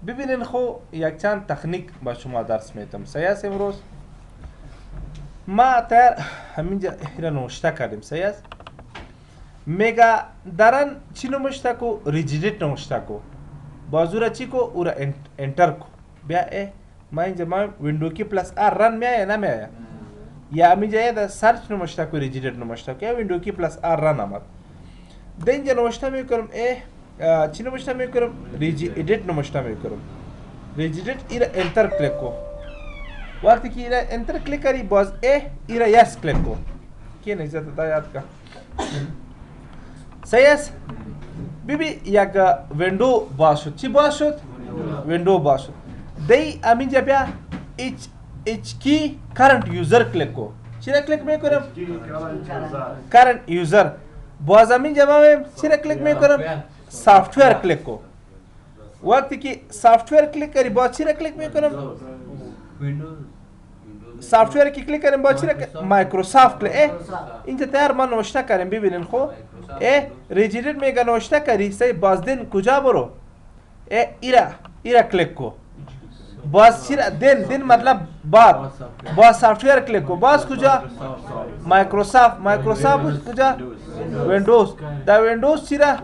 ببینین خو یک چند تکنیک با شما درس میتم. سیاس امروز ما تر همینجا را نوشته کردیم. سیاس میگه درن چی نوشته کو؟ ریجیدیت نوشته کو. بازو را چی کو؟ او را انتر کو. بیا ما اینجا ما ویندو کی پلس آر رن میایه نمیایه؟ یا همینجا یه سرچ نوشته کو ریجیدیت نوشته کو یا ویندو کی پلس آر رن آمد. ده اینجا نوشته میکنم چی نوشته میکنم؟ ریجیدیت نوشته میکنم. ریجیدیت ایره انتر کلیک کو. وقتی که ایره انتر کلیک کردی باز ایره یس کلیک کو. کی نزد تا یاد کا. سیاس بیبی یک ویندو باز شد. چی باز شد؟ ویندو باز شد. دی همینجا بیا اچ کی کرنت یوزر کلیک کو. چی را کلیک میکنم؟ کرنت یوزر. باز همینجا من چی را کلیک میکنم؟ سافتویر کلیک کو. وقتی که سافتویر کلیک کردی باز چی را کلیک میکنم؟ سافتویر کی کلیک کردیم باز چی را؟ مایکروسافت کلیک. اینجا تیار ما نوشته کردیم ببینین خو. ریجیدیت میگه نوشته کردی سی باز دین کجا برو؟ ایرا کلیک کو. باز چی را؟ دین مطلب بعد. باز سافتویر کلیک کو. باز کجا؟ مایکروسافت کجا؟ ویندوز. دا ویندوز چی را؟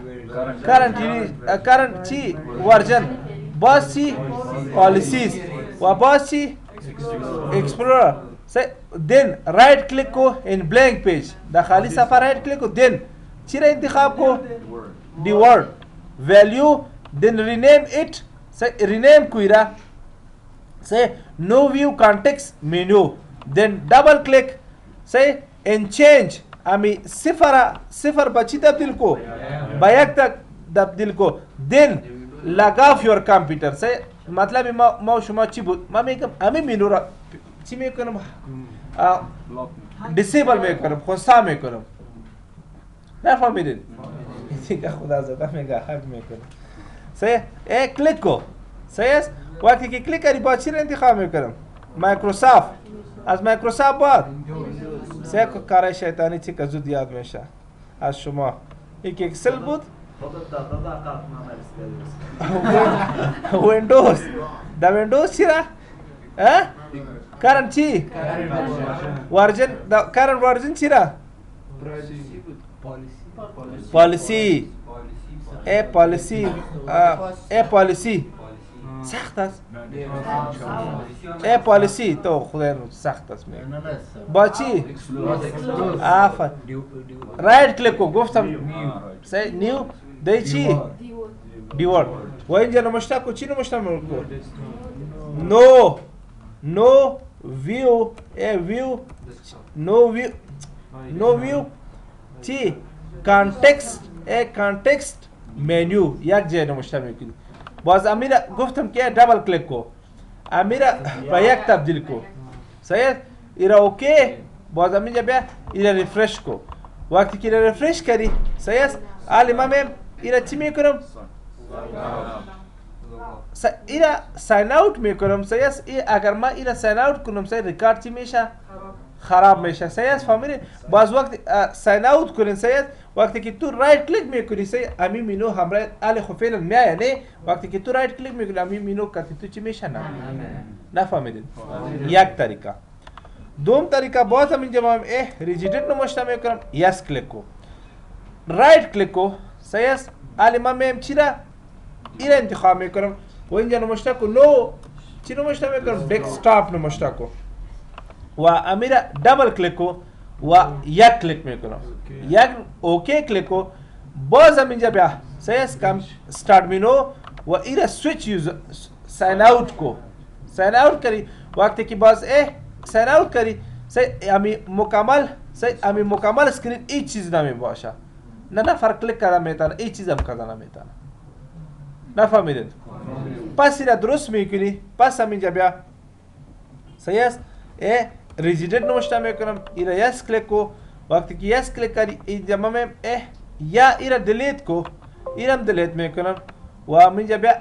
کرنت چی؟ ورژن. باز چی؟ پالیسیز. و باز چی؟ ایکسپلورر. دین رایت کلیک کو این بلانک پیج. دا خالی صفحه رایت کلیک کو. دین چی را انتخاب کو؟ دی ورد. ویلیو. دین رینیم ایت. رینیم کوئی را. نو ویو کانٹیکس مینو. دین ڈبل کلیک. ان چینج. امی صفر بچی تبدیل کو با یک تک تبدیل کو. دین لگ آف یور کامپیوتر. مطلب ما شما چی بود؟ ما میگم امی مینو را چی میکنم؟ دیسیبل میکنم. خونسا میکنم. نفهمیدید؟ دیگه خدا زده میگه حق میکنم. کلیک کو. سیاس وقتی که کلیک کردی با چی را انتخاب میکنم؟ مایکروسافت. از مایکروسافت بعد کار شیطانی چی که زود یاد میشه از شما. یک اکسل بود. ویندوز. دا ویندوز چی را؟ کرنت چی؟ ورژن. کرنت ورژن چی را؟ پالیسی. پالیسی سخت است. پالیسی تو خدا سخت است میگه. با چی؟ آفر. رایت کلیک کو. گفتم نیو. دی چی؟ دیورد. و اینجا نمشته کو. چی نمشته کو؟ نو ویو. ویو. نو ویو چی؟ کانتکست منیو. یک جای نمشته میکنی. باز امیرا گفتم که دبل کلیک کو. امیرا با یک تبدیل کو. صحیح؟ ایرا اوکی. باز امیرا بیا ایرا ریفرش کو. وقتی که ایرا ریفرش کردی صحیح است. حالی من ایرا چی میکنم؟ ایرا ساین اوت میکنم. صحیح است. اگر من ایرا ساین اوت کنم صحیح ریکارد چی میشه؟ خراب میشه. صحیح است. فهمیدی؟ باز وقتی ساین اوت کنین صحیح است. وقتی که تو رایت کلیک میکنی صحیح امی مینو همراه آلی خو فعلا میایه نه. وقتی که تو رایت کلیک میکنی امی مینو کتی تو چی میشه؟ نه نفهمیدید؟ یک طریقه. دوم طریقه باز هم اینجا من ریجیدیت نموشته میکنم. یس کلیک کو. رایت کلیک کو. صحیح است. آلی من میم چی را؟ ایره انتخاب میکنم. و اینجا نموشته کو نو چی نموشته میکنم؟ دسکتاپ نموشته کو. و امیره دبل کلیک کو و یک کلیک میکنم. یک اوکی کلیک کو. باز هم اینجا بیا صحیح است. کم استارت مینو و ایره سویچ یوز ساین اوت کو. ساین اوت کردی. وقتی که باز ساین اوت کردی صحیح امی مکمل اسکرین هیچ چیز نمی باشه. نه فرق کلیک کردن میتونه. هیچ چیز هم کردن نمیتونه. نفهمیدید؟ پس ایره درست میکنی. پس هم اینجا بیا صحیح است. ریجیدیت نوشته میکنم. ایره یس کلیک کو. وقتی که یس کلیک کردی اینجا من یا ایره دیلیت کو. ایره هم دیلیت میکنم. و اینجا بیا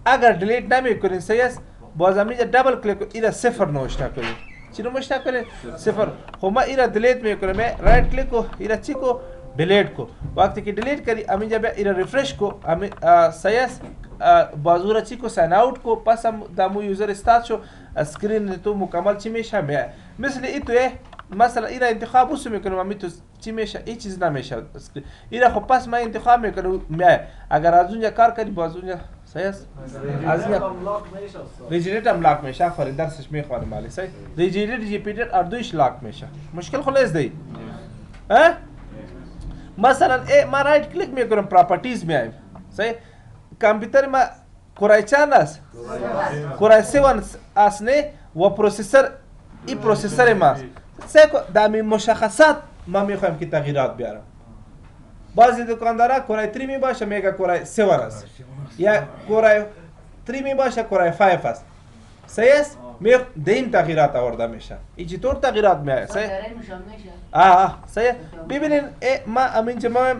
اگر دیلیت نمیکنین صحیح است. باز اینجا دبل کلیک کو. ایره صفر نوشته کنید. چی نوشته کنید؟ صفر. خب من ایره دیلیت میکنم. رایت کلیک کو. ایره چی کو؟ डिलीट को वक्त की डिलीट करी हमें जब इरा रिफ्रेश को हमें सयस बाजूरा ची को साइन आउट को पास हम Damu user start show screen तो मुकम्मल ची मेशा में مثل इतो مثلا इरा इंतखाब उस में करूँ हमें तो ची मेशा ये चीज़ ना मेशा इरा खो पास मैं इंतखाब में करूँ मैं अगर आजुन्या कार करी बाजुन्या सयस आजुन्या रिजिडेट हम लाख मेशा फरीदार सच में खान माली सही रिजिडेट रिपीटेड अर्दुश लाख मेशा मुश्किल खुलेस दे हाँ مثلا ما رايت كليك میکنم پراپرتیز میایم صحیح کامپیوتر ما کورای چند است کورای 7 است نه و پروسسور این پروسسور ماست صحیح در مشخصات ما میخوایم که تغییرات بیارم بعضی دکاندارا کورای 3 می باشه میگه کورای 7 است یا کورای 3 می باشه کورای 5 است صحیح است دیم تغییرات آورده میشه این چطور تغییرات میاد صحیح صحیح ببینین ما امین جماعه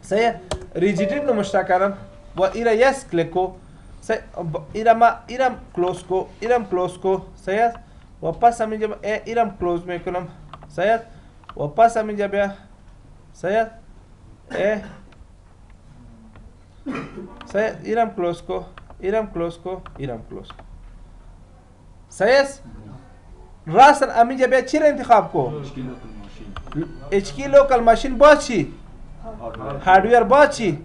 صحیح ریجیدیت رو مشتاقم و ایرا یس کلیکو صحیح ایرام کلوز کو صحیح و پس امین جماعه ایرام کلوز میکنم صحیح و پس امین جماعه صحیح صحیح ایرام کلوز کو صحیح راسن امین جب چی را انتخاب کو اچ کی لوکل ماشین با چی هاردویر با چی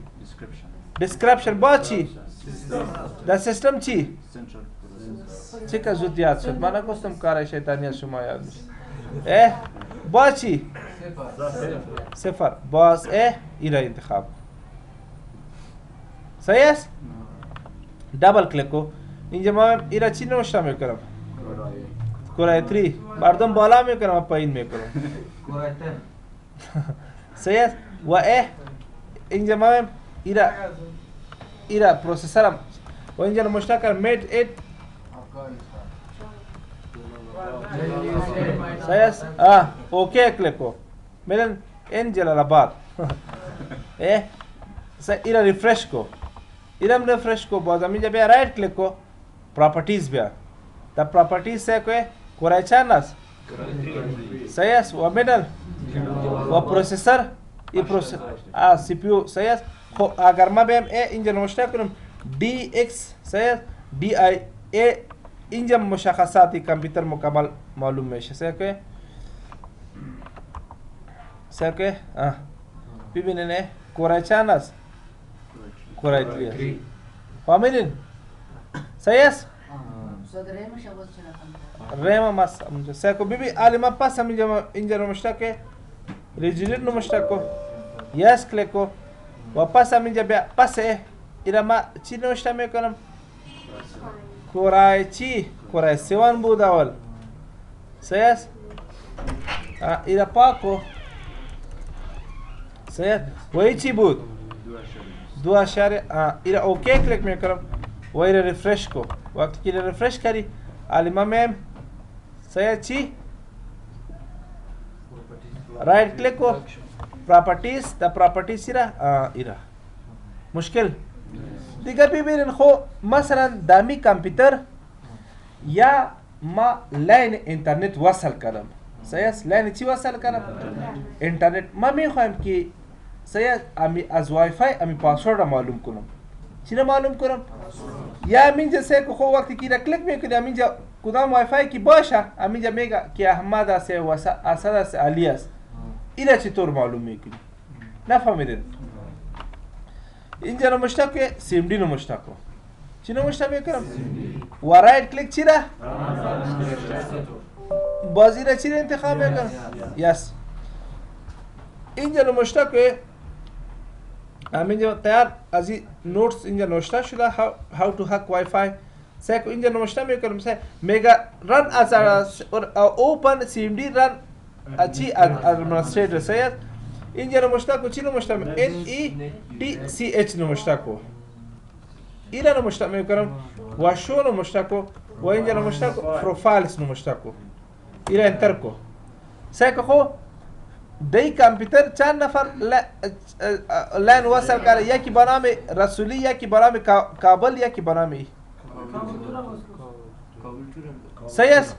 دیسکریپشن با چی دا سیستم چی چی که زود یاد شد من نگفتم کار شیطانی شما یاد میشه با چی 0 باز ایرا انتخاب صحیح است دبل کلیک کو اینجا ما ایرا چی نوشته میکنم کورای 3 بردن بالا میکنم پایین میکنم کورای 10 صحیح و اینجا ما ایرا پروسسورم و اینجا مشتاق میت 8 صحیح اوکی کلیک کو میرن این جلال آباد ایرا ریفریش کو ایرم ریفریش کو باز همینجا بیا رایت کلیک کو پراپرتیز بیا دا پراپرتیز سے کوئی کورای چند است صحیح است و میدل و پروسسور ای پروسسور سی پی یو صحیح است خب اگر ما بیم اینجا نوشته کنم دی ایکس صحیح است دی آی اینجا مشخصاتی کامپیوتر مکمل معلوم میشه صحیح که ببینین کورای چند است کورای 3 فهمیدین صحیح است ریم ماست سیکو بیبی عالم پاس هم اینجا نمشته که ریجیدیت نمشته کو یس کلیک کو و پس هم اینجا بیا پس ایرا ما چی نمشته میکنم کورای چی کورای 7 بود اول صحیح است ایرا پاکو صحیح و ای چی بود 2 ایرا اوکی کلیک میکنم و ایرا ریفریش کو وقتی که ایرا ریفریش کردی عالم میم صحیح چی رایت کلیک کو پراپرتیز دا پراپرتیز ایرا مشکل دیگر ببینین خو مثلا دامی کامپیوتر یا ما لاین اینترنت وصل کردم صحیح است لاین چی وصل کردم اینترنت ما میخوایم که صحیح امی از وای فای امی پاسورد معلوم کنم چی معلوم کنم یا همینجا سه که خو وقتی که کلیک میکنی همینجا کدام وای فای کی باشه همینجا میگه که احمد است و اسد است علی است اینا چطور معلوم میکنی نفهمیدین اینجا نمشته که سی ام دی نمشته کو چی نمشته میکنم و رایت کلیک چی را بازی را چی را انتخاب میکنم یس اینجا نمشته که همینجا تیار از این نوتس اینجا نوشته شده how to hack Wi-Fi سه اینجا نوشته میکنم سه میگه run as open cmd run چی administrator سه اینجا نوشته کو چی نوشته NETCH نوشته کو اینا نوشته میکنم و شو نوشته کو و اینجا نوشته کو profiles نوشته کو اینا انتر کو سه خو دی کامپیوتر چند نفر لین وصل کرده یکی به نام رسولی یکی به نام کابل یکی به نام صحیح است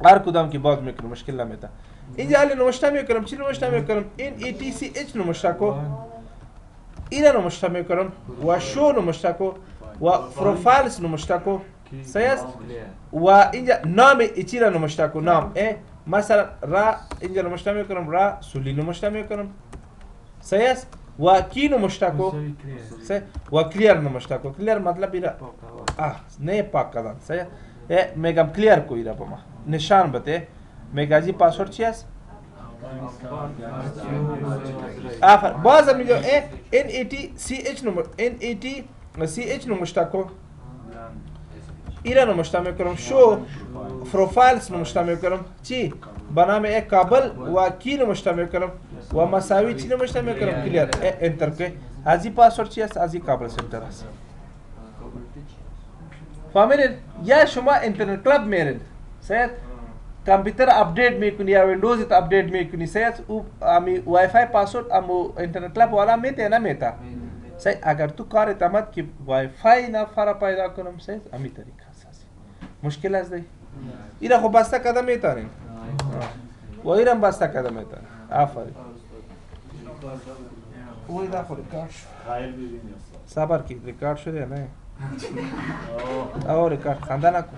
هر کدام کی باز میکنه مشکل نمیده اینجا حالا نوشته میکنم. چی نوشته میکنم؟ NATCH نوشته کو، اینا نوشته میکنم و شو نوشته کو و پروفایلز نوشته کو. صحیح است. و اینجا نام ایچی را نوشته کو. نام مثلا را اینجا نوشته میکنم، را سولی نوشته میکنم. صحیح است. و کی نوشته کو و کلیر نوشته کو. کلیر مطلب ایرا نه پاک کردن. صحیح. میگم کلیر کو ایرا با ما نشان بده. میگازی پاسورد چی است؟ آفر بازم میگم NATCH نوشته کو. ایرا نوشته میکنم. شو پروفایلز نوشته میکنم. چی؟ به نام کابل و کی نوشته میکنم و مساوی چی نوشته میکنم. کلیر انتر که ازی پاسورد چی است؟ ازی کابل سنتر است. فهمیدید؟ یا شما اینترنت کلاب میرید. صحیح؟ کامپیوتر اپدیت میکنی یا ویندوز اپدیت میکنی. صحیح؟ او امی وای فای پاسورد امو اینترنت کلاب والا میته نه میتا. صحیح. اگر تو کار تمت که وای فای نفر پیدا کنم. صحیح؟ امی طریقه است. مشکل است دی. اینا خو بسته کدام میتونین. و ایران بسته کدام میتونین. آفرین. وای دا خو ریکارد شد. صبر کی ریکارد شده نه. او ریکارد خنده نکن.